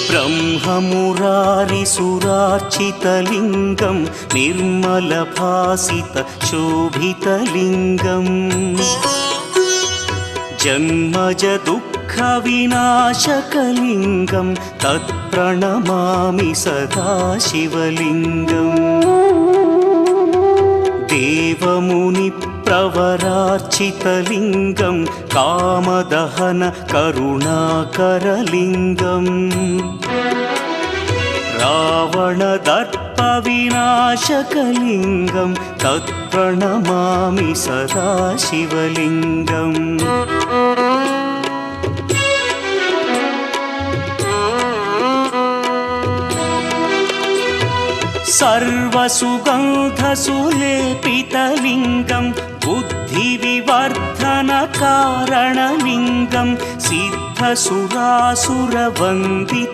ब्रह्ममुरारिसुरार्चितलिङ्गं निर्मलभासितशोभितलिङ्गम् जन्मज दुःखविनाशकलिङ्गं तत्प्रणमामि सदा शिवलिङ्गम् देवमुनिप्रवरार्चितलिङ्गं कामदहन करुणाकरलिङ्गम् रावणदर्पविनाशकलिङ्गं तत्प्रणमामि सदा शिवलिङ्गम् सर्वसुगन्धसुलेपितलिङ्गं बुद्धिविवर्धनकारणलिङ्गं सिद्धसुरासुरवन्दित